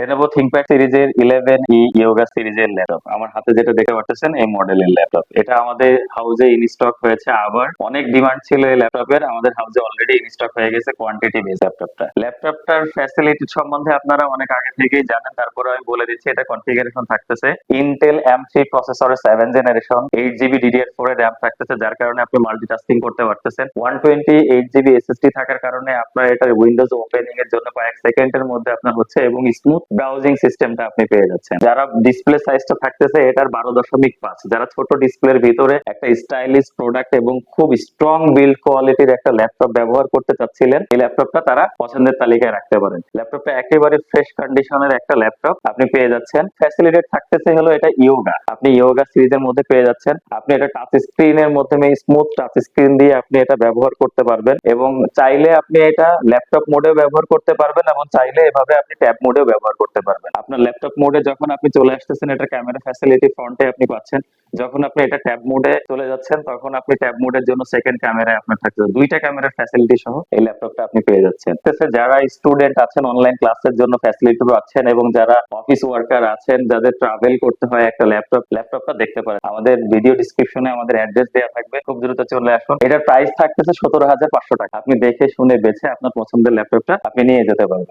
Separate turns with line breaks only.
Lenovo ThinkPad সিরিজের 11E yoga সিরিজের laptop আমার হাতে যেটা দেখতে পাচ্ছেন এই মডেলের ল্যাপটপ। এটা আমাদের হাউজে ইন স্টক হয়েছে, আবার অনেক ডিমান্ড ছিল এই ল্যাপটপের, আমাদের হাউজে অলরেডি ইন স্টক হয়ে গেছে কোয়ান্টিটি বেস ল্যাপটপটার ফ্যাসিলিটি সম্বন্ধে আপনারা অনেক আগে থেকেই জানেন, তারপরে আমি বলে দিচ্ছি। এটা কনফিগারেশন থাকতেছে ইন্টেল M3 প্রসেসরের 7 জেনারেশন, 8GB DDR4 এর RAM থাকতেছে, যার কারণে আপনি মাল্টিটাস্কিং করতে পারতেছেন। 128GB SSD থাকার কারণে আপনার এটা উইন্ডোজ ওপেনিং এর জন্য কয়েক সেকেন্ডের মধ্যে আপনার হচ্ছে এবং স্মুথ ব্রাউজিং সিস্টেমটা আপনি পেয়ে যাচ্ছেন। যারা ডিসপ্লে সাইজটা থাকতেছে এটার 12.5, যারা ছোট ডিসপ্লের ভিতরে একটা স্টাইলিশ প্রোডাক্ট এবং খুব স্ট্রং বিল্ড কোয়ালিটির একটা ল্যাপটপ ব্যবহার করতে চাচ্ছিলেন, এই ল্যাপটপটা তারা পছন্দের তালিকায় রাখতে পারেন। ল্যাপটপটা একেবারে ফ্রেশ কন্ডিশনের একটা ল্যাপটপ আপনি পেয়ে যাচ্ছেন। ফ্যাসিলিটেড থাকতেছে হলো এটা ইয়োগা, আপনি ইয়োগা সিরিজের মধ্যে পেয়ে যাচ্ছেন। আপনি এটা টাচ স্ক্রিনের মাধ্যমে স্মুথ টাচ স্ক্রিন দিয়ে আপনি এটা ব্যবহার করতে পারবেন, এবং চাইলে আপনি এটা ল্যাপটপ মোডেও ব্যবহার করতে পারবেন, এবং চাইলে এভাবে আপনি ট্যাব মোডেও ব্যবহার করতে পারবেন। আপনার ল্যাপটপ মোডে যখন আপনি চলে আসতেছেন, এটা ক্যামেরা ফ্যাসিলিটি ফ্রন্টে আপনি পাচ্ছেন। যখন আপনি এটা ট্যাব মোডে চলে যাচ্ছেন, তখন আপনি ট্যাব মোডের জন্য সেকেন্ড ক্যামেরায় আপনার থাকছে, দুইটা ক্যামেরার ফ্যাসিলিটি সহ এই ল্যাপটপটা আপনি পেয়ে যাচ্ছেন। যারা স্টুডেন্ট আছেন, অনলাইন ক্লাসের জন্য ফ্যাসিলিটি পাচ্ছেন, এবং যারা অফিস ওয়ার্কার আছেন, যাদের ট্রাভেল করতে হয়, একটা ল্যাপটপটা দেখতে পারেন। আমাদের ভিডিও ডিসক্রিপশনে আমাদের অ্যাড্রেস দেওয়া থাকবে, খুব দ্রুত চলে আসুন। এটার প্রাইস থাকতেছে 17,500 টাকা। আপনি দেখে শুনে বেছে আপনার পছন্দের ল্যাপটপটা আপনি নিয়ে যেতে পারবেন।